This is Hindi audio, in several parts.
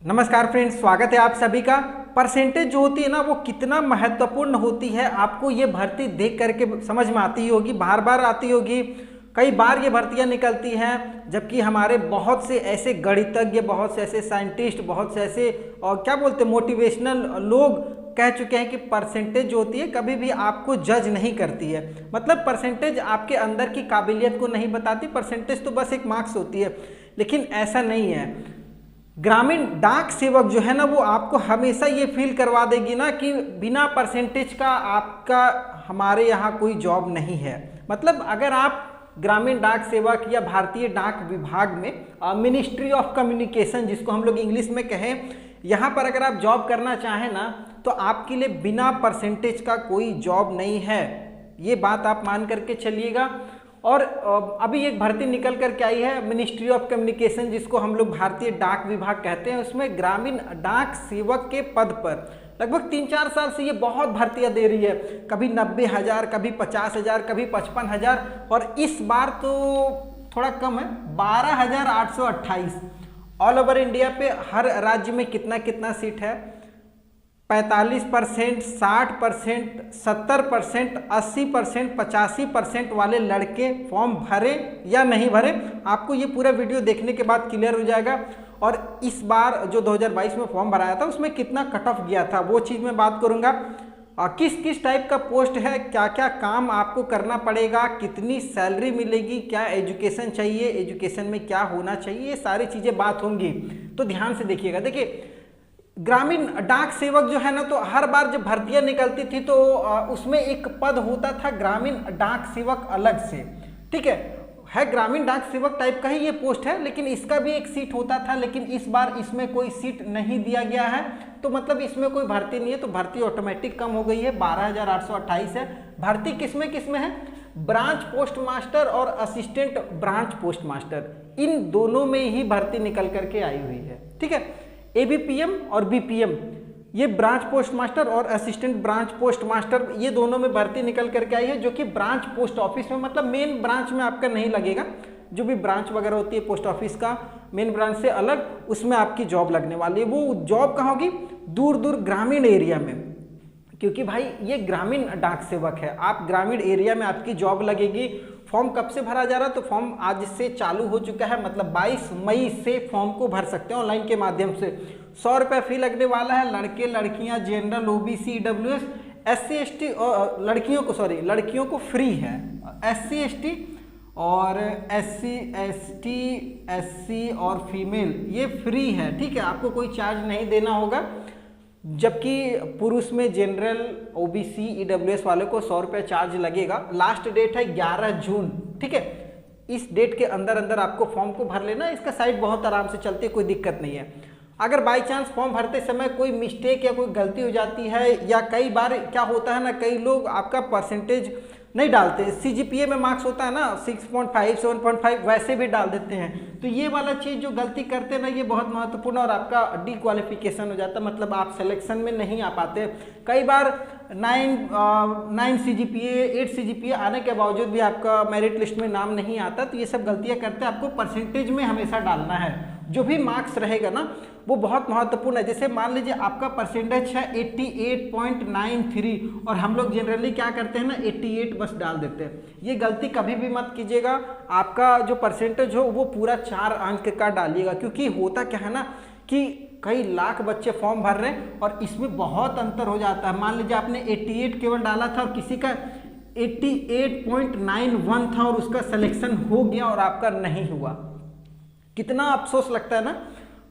नमस्कार फ्रेंड्स, स्वागत है आप सभी का। परसेंटेज जो होती है ना, वो कितना महत्वपूर्ण होती है आपको ये भर्ती देख करके समझ में आती होगी, बार बार आती होगी। कई बार ये भर्तियां निकलती हैं, जबकि हमारे बहुत से ऐसे गणितज्ञ, बहुत से ऐसे साइंटिस्ट, बहुत से ऐसे और क्या बोलते हैं मोटिवेशनल लोग कह चुके हैं कि परसेंटेज जो होती है कभी भी आपको जज नहीं करती है। मतलब परसेंटेज आपके अंदर की काबिलियत को नहीं बताती, परसेंटेज तो बस एक मार्क्स होती है। लेकिन ऐसा नहीं है। ग्रामीण डाक सेवक जो है ना, वो आपको हमेशा ये फील करवा देगी ना कि बिना परसेंटेज का आपका हमारे यहाँ कोई जॉब नहीं है। मतलब अगर आप ग्रामीण डाक सेवक या भारतीय डाक विभाग में मिनिस्ट्री ऑफ कम्युनिकेशन, जिसको हम लोग इंग्लिश में कहें, यहाँ पर अगर आप जॉब करना चाहें ना, तो आपके लिए बिना परसेंटेज का कोई जॉब नहीं है। ये बात आप मान करके चलिएगा। और अभी एक भर्ती निकल करके आई है मिनिस्ट्री ऑफ कम्युनिकेशन, जिसको हम लोग भारतीय डाक विभाग कहते हैं। उसमें ग्रामीण डाक सेवक के पद पर लगभग 3-4 साल से ये बहुत भर्तियां दे रही है। कभी 90,000, कभी 50,000, कभी 55,000, और इस बार तो थोड़ा कम है, 12,828। ऑल ओवर इंडिया पे हर राज्य में कितना कितना सीट है? 45%, 60%, 70%, 80%, 85% वाले लड़के फॉर्म भरे या नहीं भरे, आपको ये पूरा वीडियो देखने के बाद क्लियर हो जाएगा। और इस बार जो 2022 में फॉर्म भराया था, उसमें कितना कट ऑफ गया था, वो चीज़ मैं बात करूँगा। किस किस टाइप का पोस्ट है, क्या क्या काम आपको करना पड़ेगा, कितनी सैलरी मिलेगी, क्या एजुकेशन चाहिए, एजुकेशन में क्या होना चाहिए, ये सारी चीज़ें बात होंगी। तो ध्यान से देखिएगा। देखिए, ग्रामीण डाक सेवक जो है ना, तो हर बार जब भर्तियां निकलती थी तो उसमें एक पद होता था ग्रामीण डाक सेवक अलग से। ठीक है ग्रामीण डाक सेवक टाइप का ही ये पोस्ट है, लेकिन इसका भी एक सीट होता था। लेकिन इस बार इसमें कोई सीट नहीं दिया गया है, तो मतलब इसमें कोई भर्ती नहीं है, तो भर्ती ऑटोमेटिक कम हो गई है। 12,828 है। भर्ती किसमें है? ब्रांच पोस्ट मास्टर और असिस्टेंट ब्रांच पोस्ट मास्टर, इन दोनों में ही भर्ती निकल करके आई हुई है। ठीक है, एबीपीएम और बीपीएम, ये ब्रांच पोस्ट मास्टर और असिस्टेंट ब्रांच पोस्ट मास्टर, ये दोनों में भर्ती निकल करके आई है, जो कि ब्रांच पोस्ट ऑफिस में, मतलब मेन ब्रांच में आपका नहीं लगेगा। जो भी ब्रांच वगैरह होती है पोस्ट ऑफिस का, मेन ब्रांच से अलग, उसमें आपकी जॉब लगने वाली है। वो जॉब कहाँ होगी? दूर दूर ग्रामीण एरिया में, क्योंकि भाई ये ग्रामीण डाक सेवक है। आप ग्रामीण एरिया में आपकी जॉब लगेगी। फॉर्म कब से भरा जा रहा है? तो फॉर्म आज से चालू हो चुका है, मतलब 22 मई से फॉर्म को भर सकते हैं ऑनलाइन के माध्यम से। 100 रुपये फी लगने वाला है। लड़के लड़कियां, general, OBC, EWS, SC ST और लड़कियों को फ्री है। SC ST और SC ST SC और फीमेल ये फ्री है। ठीक है, आपको कोई चार्ज नहीं देना होगा। जबकि पुरुष में जनरल, ओबीसी, ईडब्ल्यूएस वाले को 100 रुपये चार्ज लगेगा। लास्ट डेट है 11 जून। ठीक है, इस डेट के अंदर आपको फॉर्म को भर लेना। इसका साइट बहुत आराम से चलती है, कोई दिक्कत नहीं है। अगर बाई चांस फॉर्म भरते समय कोई मिस्टेक या कोई गलती हो जाती है, या कई बार क्या होता है ना, कई लोग आपका परसेंटेज नहीं डालते, CGPA में मार्क्स होता है ना 6.5, 7.5, वैसे भी डाल देते हैं। तो ये वाला चीज़ जो गलती करते हैं ना, ये बहुत महत्वपूर्ण, और आपका डिक्वालिफिकेशन हो जाता है, मतलब आप सिलेक्शन में नहीं आ पाते। कई बार 9 CGPA, 8 CGPA आने के बावजूद भी आपका मेरिट लिस्ट में नाम नहीं आता। तो ये सब गलतियाँ करते हैं। आपको परसेंटेज में हमेशा डालना है। जो भी मार्क्स रहेगा ना, वो बहुत महत्वपूर्ण है। जैसे मान लीजिए आपका परसेंटेज है 88.93, और हम लोग जनरली क्या करते हैं ना, 88 बस डाल देते हैं। ये गलती कभी भी मत कीजिएगा। आपका जो परसेंटेज हो वो पूरा 4 अंक का डालिएगा, क्योंकि होता क्या है ना कि कई लाख बच्चे फॉर्म भर रहे हैं और इसमें बहुत अंतर हो जाता है। मान लीजिए आपने 88 केवल डाला था और किसी का 88.91 था और उसका सिलेक्शन हो गया और आपका नहीं हुआ। कितना अफसोस लगता है ना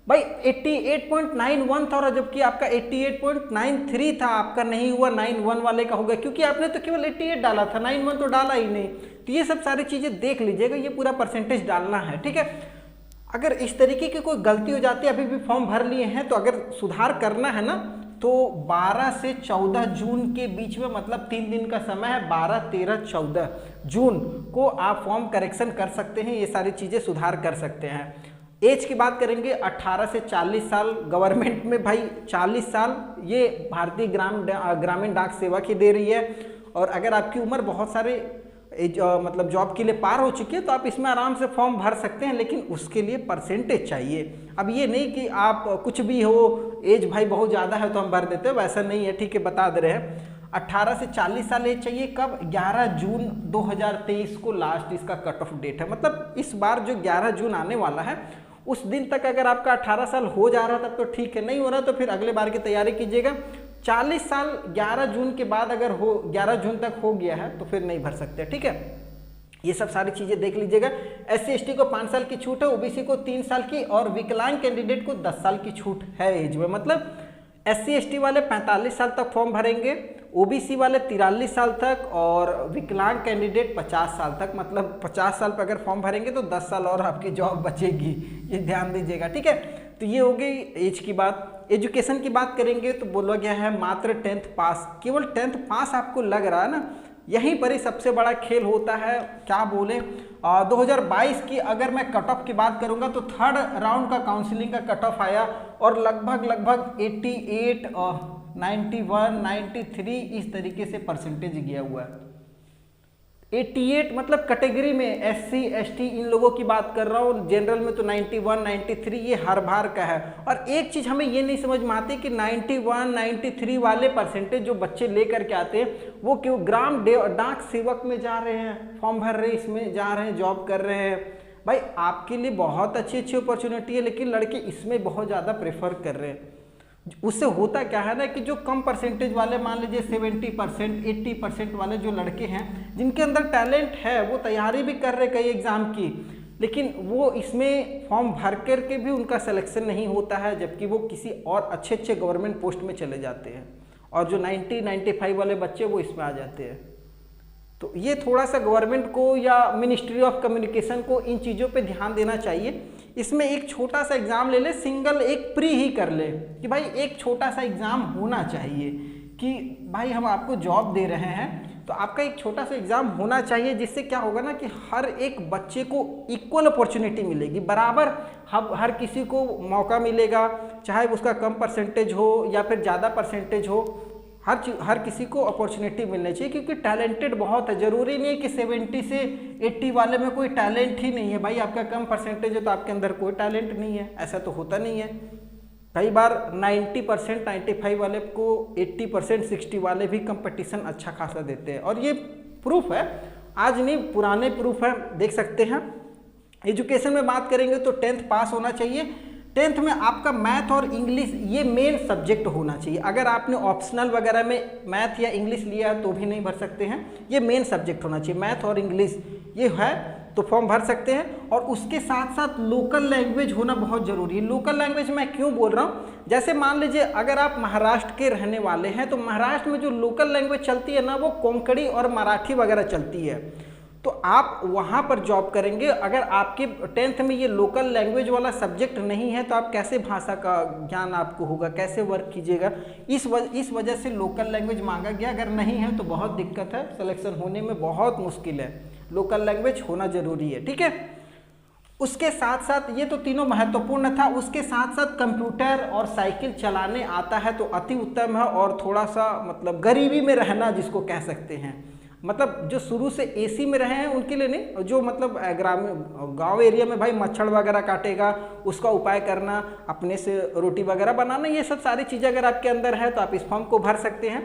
भाई। 88.91 था और जबकि आपका 88.93 था, आपका नहीं हुआ, 91 वाले का हो गया, क्योंकि आपने तो केवल 88 डाला था, 91 तो डाला ही नहीं। तो ये सब सारी चीज़ें देख लीजिएगा, ये पूरा परसेंटेज डालना है। ठीक है, अगर इस तरीके की कोई गलती हो जाती है, अभी भी फॉर्म भर लिए हैं, तो अगर सुधार करना है ना, तो 12 से 14 जून के बीच में, मतलब 3 दिन का समय है, 12, 13, 14 जून को आप फॉर्म करेक्शन कर सकते हैं। ये सारी चीज़ें सुधार कर सकते हैं। एज की बात करेंगे, 18 से 40 साल गवर्नमेंट में भाई 40 साल ये भारतीय ग्रामीण डाक सेवा की दे रही है। और अगर आपकी उम्र बहुत सारे एज मतलब जॉब के लिए पार हो चुकी है तो आप इसमें आराम से फॉर्म भर सकते हैं, लेकिन उसके लिए परसेंटेज चाहिए। अब ये नहीं कि आप कुछ भी हो, एज भाई बहुत ज़्यादा है तो हम भर देते हैं, वैसा नहीं है, ठीक है, बता दे रहे हैं। 18 से 40 साल एज चाहिए। कब? 11 जून 2023 को लास्ट इसका कट ऑफ डेट है। मतलब इस बार जो 11 जून आने वाला है उस दिन तक अगर आपका 18 साल हो जा रहा तब तो ठीक है, नहीं हो रहा तो फिर अगले बार की तैयारी कीजिएगा। 40 साल 11 जून के बाद अगर हो 11 जून तक हो गया है तो फिर नहीं भर सकते, ठीक है। ये सब सारी चीज़ें देख लीजिएगा। SC/ST को 5 साल की छूट है, OBC को 3 साल की और विकलांग कैंडिडेट को 10 साल की छूट है एज में। मतलब SC/ST वाले 45 साल तक फॉर्म भरेंगे, OBC वाले 43 साल तक और विकलांग कैंडिडेट 50 साल तक। मतलब 50 साल पर अगर फॉर्म भरेंगे तो 10 साल और आपकी जॉब बचेगी, ये ध्यान दीजिएगा, ठीक है। तो ये हो गई एज की बात। एजुकेशन की बात करेंगे तो बोला गया है मात्र 10th पास। केवल 10th पास आपको लग रहा है ना, यहीं पर ही सबसे बड़ा खेल होता है। क्या बोले 2022 की अगर मैं कट ऑफ की बात करूंगा तो 3rd राउंड का काउंसलिंग का कट ऑफ आया और लगभग 88, 91, 93 इस तरीके से परसेंटेज गया हुआ है। 88 मतलब कैटेगरी में SC/ST इन लोगों की बात कर रहा हूँ, जनरल में तो 91, 93 ये हर बार का है। और एक चीज़ हमें ये नहीं समझ में आती कि 91, 93 वाले परसेंटेज जो बच्चे लेकर के आते हैं वो क्यों ग्राम डाक सेवक में जा रहे हैं, फॉर्म भर रहे हैं, इसमें जा रहे हैं, जॉब कर रहे हैं। भाई आपके लिए बहुत अच्छी अपॉर्चुनिटी है, लेकिन लड़के इसमें बहुत ज़्यादा प्रेफर कर रहे हैं। उससे होता क्या है ना कि जो कम परसेंटेज वाले, मान लीजिए 70%, 80% वाले जो लड़के हैं जिनके अंदर टैलेंट है, वो तैयारी भी कर रहे कई एग्ज़ाम की, लेकिन वो इसमें फॉर्म भर कर के भी उनका सिलेक्शन नहीं होता है, जबकि वो किसी और अच्छे गवर्नमेंट पोस्ट में चले जाते हैं। और जो 90-95 वाले बच्चे वो इसमें आ जाते हैं। तो ये थोड़ा सा गवर्नमेंट को या मिनिस्ट्री ऑफ कम्युनिकेशन को इन चीज़ों पे ध्यान देना चाहिए। इसमें एक छोटा सा एग्ज़ाम ले ले, सिंगल एक प्री ही कर ले कि भाई एक छोटा सा एग्ज़ाम होना चाहिए कि भाई हम आपको जॉब दे रहे हैं तो आपका एक छोटा सा एग्ज़ाम होना चाहिए, जिससे क्या होगा ना कि हर एक बच्चे को इक्वल अपॉर्चुनिटी मिलेगी, बराबर हर किसी को मौका मिलेगा, चाहे उसका कम परसेंटेज हो या फिर ज़्यादा परसेंटेज हो, हर किसी को अपॉर्चुनिटी मिलनी चाहिए। क्योंकि टैलेंटेड बहुत है, ज़रूरी नहीं है कि 70 से 80 वाले में कोई टैलेंट ही नहीं है। भाई आपका कम परसेंटेज है तो आपके अंदर कोई टैलेंट नहीं है, ऐसा तो होता नहीं है। कई बार 90%, 95 वाले को 80%, 60 वाले भी कंपटीशन अच्छा खासा देते हैं, और ये प्रूफ है, आज नहीं पुराने प्रूफ है, देख सकते हैं। एजुकेशन में बात करेंगे तो 10th पास होना चाहिए। 10th में आपका मैथ और इंग्लिश ये मेन सब्जेक्ट होना चाहिए। अगर आपने ऑप्शनल वगैरह में मैथ या इंग्लिश लिया तो भी नहीं भर सकते हैं, ये मेन सब्जेक्ट होना चाहिए, मैथ और इंग्लिश ये है तो फॉर्म भर सकते हैं। और उसके साथ साथ लोकल लैंग्वेज होना बहुत ज़रूरी है। लोकल लैंग्वेज मैं क्यों बोल रहा हूँ, जैसे मान लीजिए अगर आप महाराष्ट्र के रहने वाले हैं तो महाराष्ट्र में जो लोकल लैंग्वेज चलती है ना, वो कोंकणी और मराठी वगैरह चलती है, तो आप वहाँ पर जॉब करेंगे। अगर आपके 10th में ये लोकल लैंग्वेज वाला सब्जेक्ट नहीं है तो आप कैसे भाषा का ज्ञान आपको होगा, कैसे वर्क कीजिएगा। इस वजह से लोकल लैंग्वेज मांगा गया। अगर नहीं है तो बहुत दिक्कत है, सिलेक्शन होने में बहुत मुश्किल है, लोकल लैंग्वेज होना जरूरी है, ठीक है। उसके साथ साथ ये तो तीनों महत्वपूर्ण था, उसके साथ साथ कंप्यूटर और साइकिल चलाने आता है तो अति उत्तम है। और थोड़ा सा मतलब गरीबी में रहना जिसको कह सकते हैं, मतलब जो शुरू से AC में रहे हैं उनके लिए नहीं, जो मतलब ग्रामीण गांव एरिया में भाई मच्छर वगैरह काटेगा उसका उपाय करना, अपने से रोटी वगैरह बनाना, ये सब सारी चीज़ें अगर आपके अंदर है तो आप इस फॉर्म को भर सकते हैं।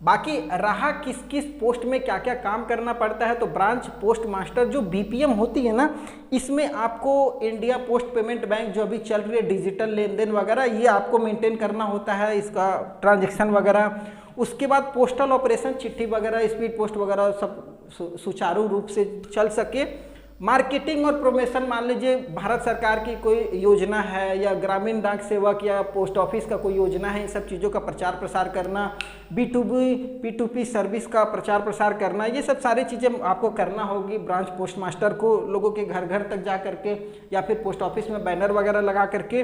बाकी रहा किस किस पोस्ट में क्या क्या काम करना पड़ता है, तो ब्रांच पोस्ट मास्टर जो BPM होती है ना, इसमें आपको इंडिया पोस्ट पेमेंट बैंक जो अभी चल रही है डिजिटल लेन देन वगैरह, ये आपको मेंटेन करना होता है, इसका ट्रांजैक्शन वगैरह। उसके बाद पोस्टल ऑपरेशन, चिट्ठी वगैरह, स्पीड पोस्ट वगैरह सब सुचारू रूप से चल सके। मार्केटिंग और प्रमोशन, मान लीजिए भारत सरकार की कोई योजना है या ग्रामीण डाक सेवक या पोस्ट ऑफिस का कोई योजना है, इन सब चीज़ों का प्रचार प्रसार करना, B2B P2P सर्विस का प्रचार प्रसार करना, ये सब सारी चीज़ें आपको करना होगी। ब्रांच पोस्ट मास्टर को लोगों के घर घर तक जा करके या फिर पोस्ट ऑफिस में बैनर वगैरह लगा करके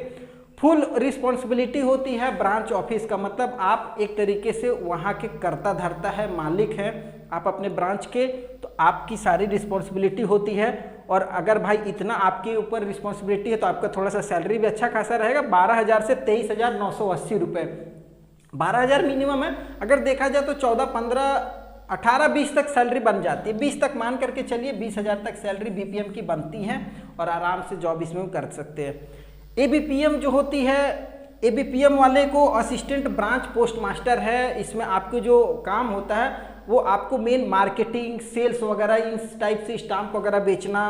फुल रिस्पॉन्सिबिलिटी होती है ब्रांच ऑफिस का। मतलब आप एक तरीके से वहाँ के कर्ता धर्ता है, मालिक है आप अपने ब्रांच के, तो आपकी सारी रिस्पॉन्सिबिलिटी होती है। और अगर भाई इतना आपके ऊपर रिस्पॉन्सिबिलिटी है तो आपका थोड़ा सा सैलरी भी अच्छा खासा रहेगा, 12,000 से 23,980 रुपये, 12,000 मिनिमम है। अगर देखा जाए तो 14-15 18-20 तक सैलरी बन जाती है, 20 तक मान करके चलिए, 20,000 तक सैलरी बीपीएम की बनती है और आराम से जॉब इसमें कर सकते हैं। एबीपीएम जो होती है, एबीपीएम वाले को असिस्टेंट ब्रांच पोस्ट मास्टर है। इसमें आपको जो काम होता है वो आपको मेन मार्केटिंग, सेल्स वगैरह, इस टाइप से स्टाम्प वगैरह बेचना,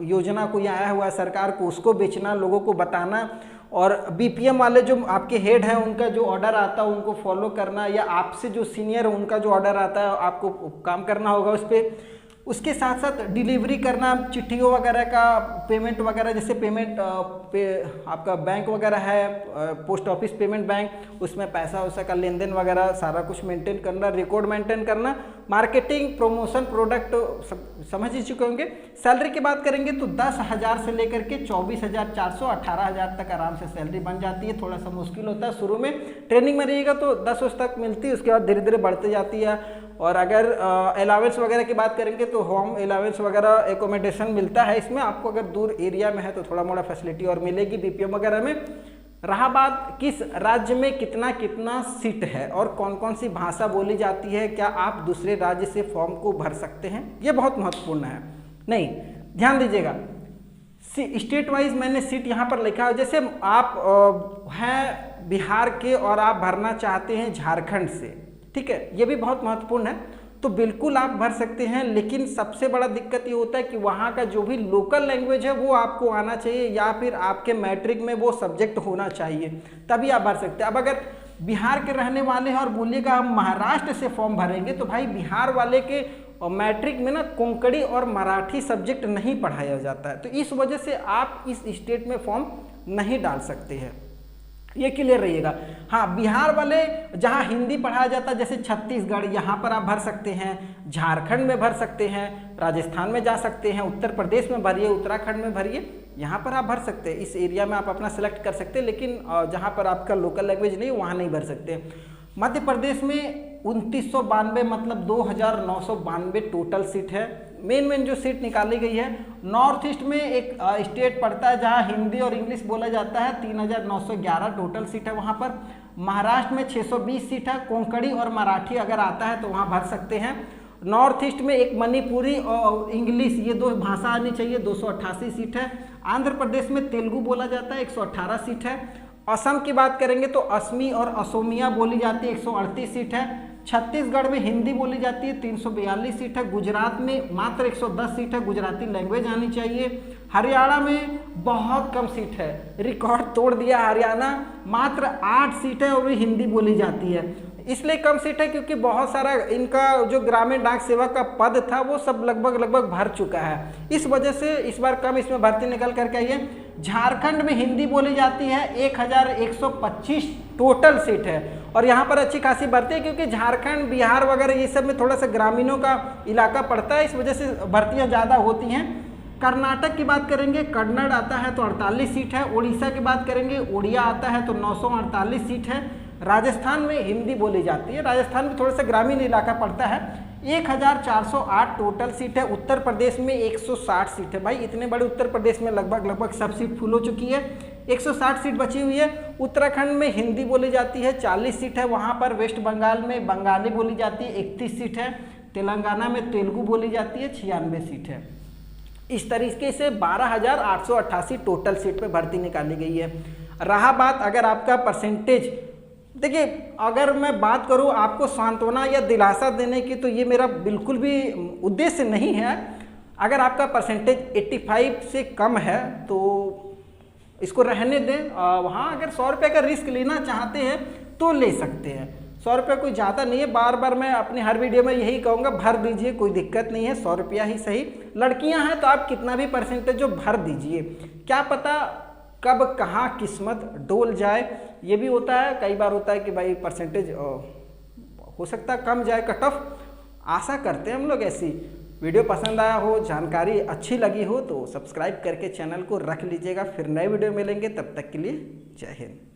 योजना कोई आया हुआ है सरकार को उसको बेचना, लोगों को बताना। और बीपीएम वाले जो आपके हेड हैं उनका जो ऑर्डर आता है उनको फॉलो करना, या आपसे जो सीनियर है उनका जो ऑर्डर आता है आपको काम करना होगा उस पर। उसके साथ साथ डिलीवरी करना, चिट्ठियों वगैरह का पेमेंट वगैरह, जैसे पेमेंट आपका बैंक वगैरह है, पोस्ट ऑफिस पेमेंट बैंक, उसमें पैसा वैसा का लेन देन वगैरह सारा कुछ मेंटेन करना, रिकॉर्ड मेंटेन करना, मार्केटिंग, प्रमोशन, प्रोडक्ट समझ ही चुके होंगे। सैलरी की बात करेंगे तो 10,000 से लेकर के 24,400, 18,000 तक आराम से सैलरी बन जाती है। थोड़ा सा मुश्किल होता है शुरू में, ट्रेनिंग में रहिएगा तो 10 तक मिलती है, उसके बाद धीरे धीरे बढ़ते जाती है। और अगर अलावेंस वगैरह की बात करेंगे तो होम अलावेंस वगैरह एकोमोडेशन मिलता है इसमें आपको, अगर दूर एरिया में है तो थोड़ा मोड़ा फैसिलिटी और मिलेगी बीपीएम वगैरह में। रहा बात किस राज्य में कितना कितना सीट है और कौन कौन सी भाषा बोली जाती है, क्या आप दूसरे राज्य से फॉर्म को भर सकते हैं, ये बहुत महत्वपूर्ण है। नहीं, ध्यान दीजिएगा, स्टेट वाइज मैंने सीट यहाँ पर लिखा है। जैसे आप हैं बिहार के और आप भरना चाहते हैं झारखंड से, ठीक है, ये भी बहुत महत्वपूर्ण है, तो बिल्कुल आप भर सकते हैं। लेकिन सबसे बड़ा दिक्कत ये होता है कि वहाँ का जो भी लोकल लैंग्वेज है वो आपको आना चाहिए, या फिर आपके मैट्रिक में वो सब्जेक्ट होना चाहिए, तभी आप भर सकते हैं। अब अगर बिहार के रहने वाले हैं और बोलिएगा हम महाराष्ट्र से फॉर्म भरेंगे, तो भाई बिहार वाले के मैट्रिक में ना कोंकणी और मराठी सब्जेक्ट नहीं पढ़ाया जाता है, तो इस वजह से आप इस स्टेट में फॉर्म नहीं डाल सकते हैं, ये क्लियर रहिएगा। हाँ, बिहार वाले जहाँ हिंदी पढ़ाया जाता है, जैसे छत्तीसगढ़, यहाँ पर आप भर सकते हैं, झारखंड में भर सकते हैं, राजस्थान में जा सकते हैं, उत्तर प्रदेश में भरिए, उत्तराखंड में भरिए, यहाँ पर आप भर सकते हैं। इस एरिया में आप अपना सेलेक्ट कर सकते हैं, लेकिन जहाँ पर आपका लोकल लैंग्वेज नहीं वहाँ नहीं भर सकते। मध्य प्रदेश में 2992 मतलब 2,992 टोटल सीट है। मेन जो सीट निकाली गई है, नॉर्थ ईस्ट में एक स्टेट पड़ता है जहां हिंदी और इंग्लिश बोला जाता है, 3,911 टोटल सीट है वहां पर। महाराष्ट्र में 620 सीट है, कोंकणी और मराठी अगर आता है तो वहां भर सकते हैं। नॉर्थ ईस्ट में एक मणिपुरी और इंग्लिश, ये दो भाषा आनी चाहिए, 288 सीट है। आंध्र प्रदेश में तेलुगु बोला जाता है, 118 सीट है। असम की बात करेंगे तो असमी और असोमिया बोली जाती है, 138 सीट है। छत्तीसगढ़ में हिंदी बोली जाती है, 342 सीट है। गुजरात में मात्र 110 सीट है, गुजराती लैंग्वेज आनी चाहिए। हरियाणा में बहुत कम सीट है, रिकॉर्ड तोड़ दिया हरियाणा, मात्र 8 सीट है और भी हिंदी बोली जाती है। इसलिए कम सीट है क्योंकि बहुत सारा इनका जो ग्रामीण डाक सेवक का पद था वो सब लगभग भर चुका है, इस वजह से इस बार कम इसमें भर्ती निकल करके आई है। झारखंड में हिंदी बोली जाती है, 1,125 टोटल सीट है और यहाँ पर अच्छी खासी भर्ती है क्योंकि झारखंड, बिहार वगैरह ये सब में थोड़ा सा ग्रामीणों का इलाका पड़ता है, इस वजह से भर्तियाँ ज़्यादा होती हैं। कर्नाटक की बात करेंगे, कन्नड़ आता है तो 48 सीट है। उड़ीसा की बात करेंगे, उड़िया आता है तो 948 सीट है। राजस्थान में हिंदी बोली जाती है, राजस्थान में थोड़ा सा ग्रामीण इलाका पड़ता है, 1,408 टोटल सीट है। उत्तर प्रदेश में 160 सीट है। भाई इतने बड़े उत्तर प्रदेश में लगभग सब सीट फुल हो चुकी है, 160 सीट बची हुई है। उत्तराखंड में हिंदी बोली जाती है, 40 सीट है वहाँ पर। वेस्ट बंगाल में बंगाली बोली जाती है, 31 सीट है। तेलंगाना में तेलुगु बोली जाती है, 96 सीट है। इस तरीके से 12,888 टोटल सीट पे भर्ती निकाली गई है। रहा बात अगर आपका परसेंटेज, देखिए अगर मैं बात करूं आपको सांत्वना या दिलासा देने की, तो ये मेरा बिल्कुल भी उद्देश्य नहीं है। अगर आपका परसेंटेज 85 से कम है तो इसको रहने दें। वहाँ अगर 100 रुपये का रिस्क लेना चाहते हैं तो ले सकते हैं, 100 रुपये कोई ज़्यादा नहीं है। बार बार मैं अपनी हर वीडियो में यही कहूँगा, भर दीजिए, कोई दिक्कत नहीं है, 100 रुपया ही सही। लड़कियाँ हैं तो आप कितना भी परसेंटेज जो भर दीजिए, क्या पता कब कहाँ किस्मत डोल जाए, ये भी होता है। कई बार होता है कि भाई परसेंटेज हो सकता है कम जाए, कट ऑफ। आशा करते हैं हम लोग ऐसी। वीडियो पसंद आया हो, जानकारी अच्छी लगी हो तो सब्सक्राइब करके चैनल को रख लीजिएगा। फिर नए वीडियो मिलेंगे, तब तक के लिए जय हिंद।